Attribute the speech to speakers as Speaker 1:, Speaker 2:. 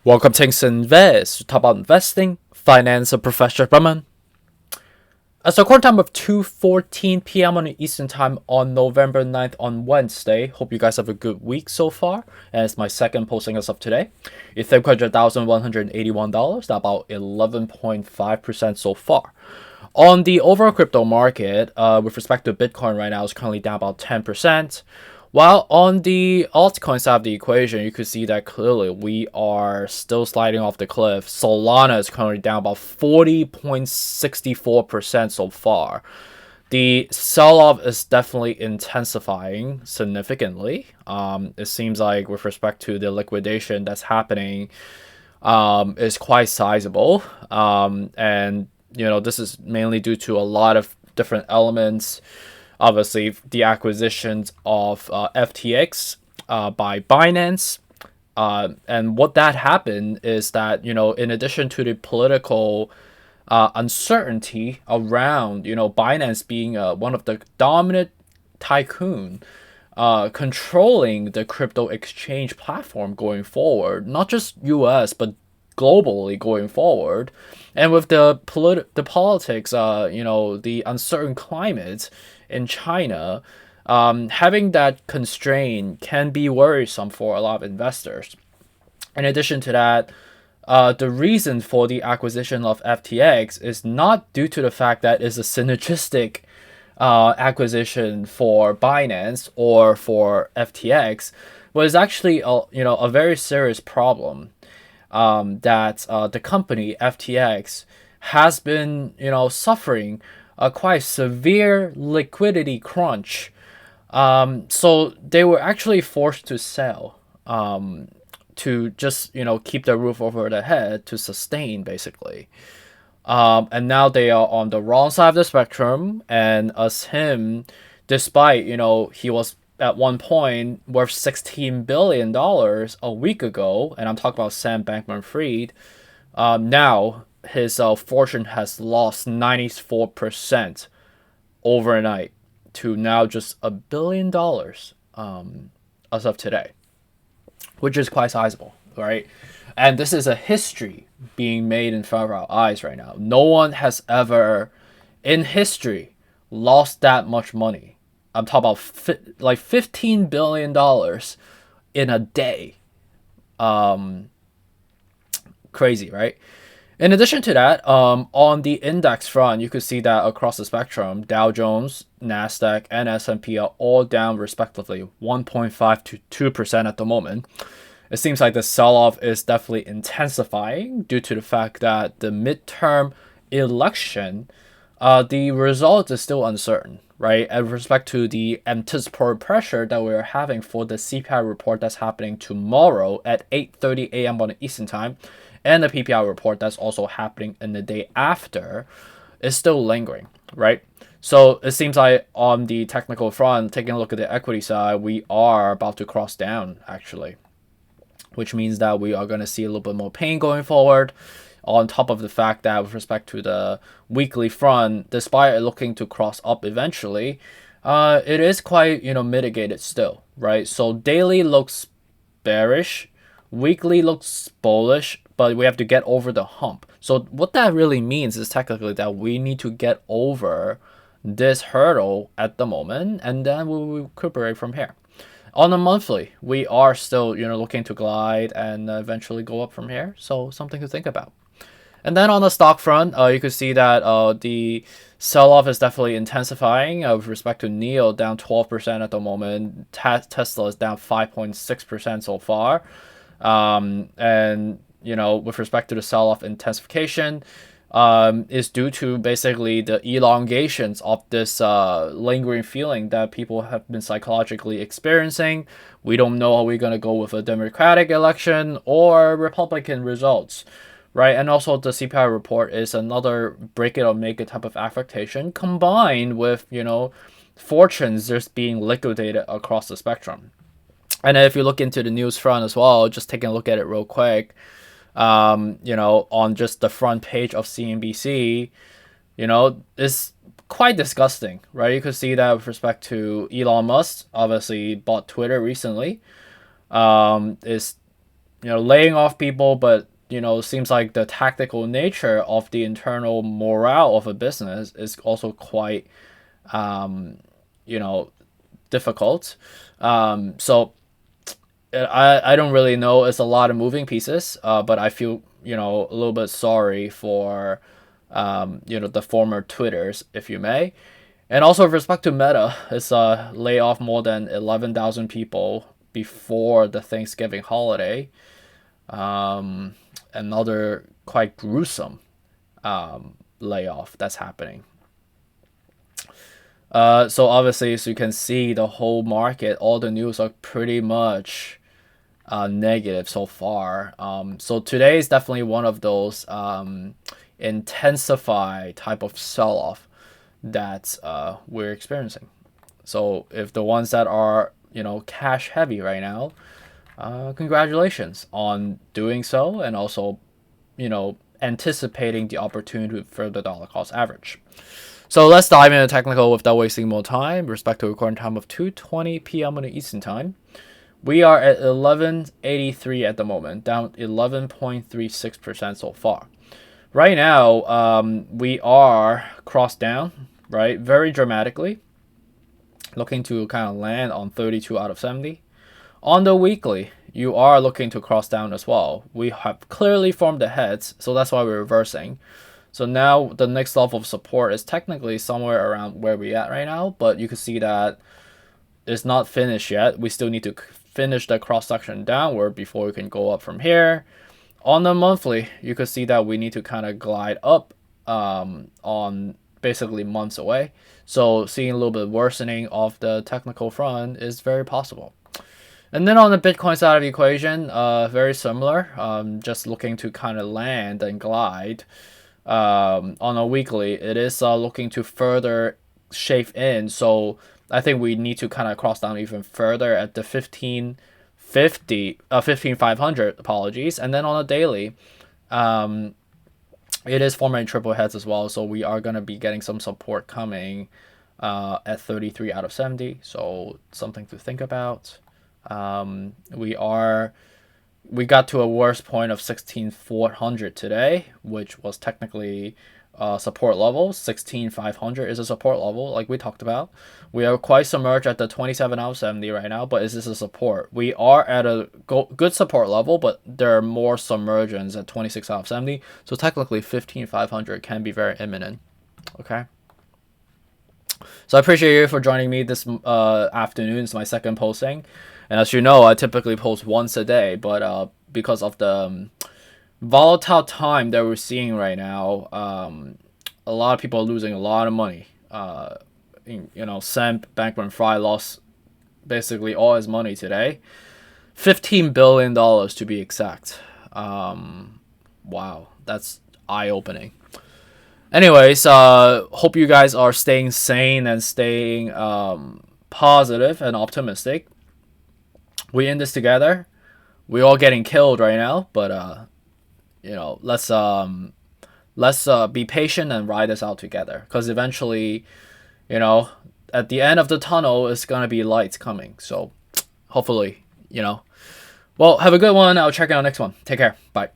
Speaker 1: Welcome to 𝐄𝐓𝐇𝐄𝐂𝐄𝐑𝐄𝐄 to talk about investing, finance, and professional development. As the current time of 2:14 p.m. on the Eastern Time on November 9th on Wednesday. Hope you guys have a good week so far. And it's my second posting as of today. Ethereum $100,181, about 11.5% so far. On the overall crypto market, with respect to Bitcoin right now, is currently down about 10%. While on the altcoin side of the equation, you could see that clearly we are still sliding off the cliff. Solana is currently down about 40.64% so far. The sell-off is definitely intensifying significantly. It seems like with respect to the liquidation that's happening, is quite sizable. And this is mainly due to a lot of different elements. Obviously, the acquisitions of FTX by Binance. And what that happened is that, in addition to the political uncertainty around, Binance being one of the dominant tycoon controlling the crypto exchange platform going forward, not just US, but globally going forward. And with the politics, the uncertain climate in China, having that constraint can be worrisome for a lot of investors. In addition to that, the reason for the acquisition of FTX is not due to the fact that it's a synergistic acquisition for Binance or for FTX, but it's actually a very serious problem that the company FTX has been suffering a quite severe liquidity crunch. So they were actually forced to sell to just keep the roof over their head to sustain basically. And now they are on the wrong side of the spectrum, and as him, despite he was at one point worth $16 billion a week ago, and I'm talking about Sam Bankman-Fried. Now his fortune has lost 94% overnight to now just $1 billion as of today, which is quite sizable, right? And this is a history being made in front of our eyes right now. No one has ever in history lost that much money. I'm talking about like $15 billion in a day. Crazy, right? In addition to that, on the index front, you could see that across the spectrum, Dow Jones, Nasdaq, and S&P are all down respectively 1.5 to 2% at the moment. It seems like the sell-off is definitely intensifying due to the fact that the midterm election, the result is still uncertain, right? And with respect to the anticipated pressure that we're having for the CPI report that's happening tomorrow at 8:30 a.m. on the Eastern Time, and the PPI report that's also happening in the day after, is still lingering, right? So it seems like on the technical front, taking a look at the equity side, we are about to cross down actually, which means that we are going to see a little bit more pain going forward. On top of the fact that with respect to the weekly front, despite it looking to cross up eventually, it is quite mitigated still, right? So daily looks bearish, weekly looks bullish, but we have to get over the hump. So what that really means is technically that we need to get over this hurdle at the moment, and then we'll recuperate from here. On the monthly, we are still looking to glide and eventually go up from here. So something to think about. And then on the stock front, you can see that the sell-off is definitely intensifying. With respect to NIO, down 12% at the moment. Tesla is down 5.6% so far. And with respect to the sell-off intensification, is due to basically the elongations of this lingering feeling that people have been psychologically experiencing. We don't know how we're going to go with a Democratic election or Republican results, right? And also the CPI report is another break it or make it type of affectation, combined with fortunes just being liquidated across the spectrum. And if you look into the news front as well, just taking a look at it real quick, on just the front page of CNBC, is quite disgusting, right? You could see that with respect to Elon Musk, obviously bought Twitter recently, is laying off people, but it seems like the tactical nature of the internal morale of a business is also quite difficult. So I don't really know. It's a lot of moving pieces, but I feel a little bit sorry for the former Twitters, if you may. And also with respect to Meta, it's lay off more than 11,000 people before the Thanksgiving holiday. Another quite gruesome layoff that's happening. So obviously, as you can see, the whole market, all the news are pretty much negative so far. So today is definitely one of those intensified type of sell-off that we're experiencing. So if the ones that are cash heavy right now, congratulations on doing so, and also anticipating the opportunity to further dollar cost average. So let's dive into technical without wasting more time. With respect to recording time of 2:20 p.m. on the Eastern time, we are at 1183 at the moment, down 11.36% so far. Right now, we are crossed down, right, very dramatically, looking to kind of land on 32 out of 70. On the weekly, you are looking to cross down as well. We have clearly formed the heads, so that's why we're reversing. So now the next level of support is technically somewhere around where we're at right now, but you can see that it's not finished yet. We still need to finish the cross section downward before we can go up from here. On the monthly, you can see that we need to kind of glide up on basically months away. So seeing a little bit worsening of the technical front is very possible. And then on the Bitcoin side of the equation, very similar, just looking to kind of land and glide. On a weekly, it is looking to further shave in. So I think we need to kind of cross down even further at the 15,500, apologies. And then on a daily, it is forming triple heads as well. So we are going to be getting some support coming at 33 out of 70. So something to think about. We got to a worst point of 16,400 today, which was technically support level. 16,500 is a support level, like we talked about. We are quite submerged at the 27 out of 70 right now, but is this a support? We are at a good support level, but there are more submergence at 26 out of 70. So technically 15,500 can be very imminent. Okay. So I appreciate you for joining me this afternoon. It's my second posting. And as you know, I typically post once a day, but because of the volatile time that we're seeing right now, a lot of people are losing a lot of money. Sam Bankman-Fried lost basically all his money today. $15 billion to be exact. Wow, that's eye-opening. Anyways, hope you guys are staying sane and staying positive and optimistic. We in this together. We're all getting killed right now, but let's be patient and ride this out together. Because eventually, at the end of the tunnel, it's gonna be lights coming. So hopefully, well, have a good one. I'll check out next one. Take care. Bye.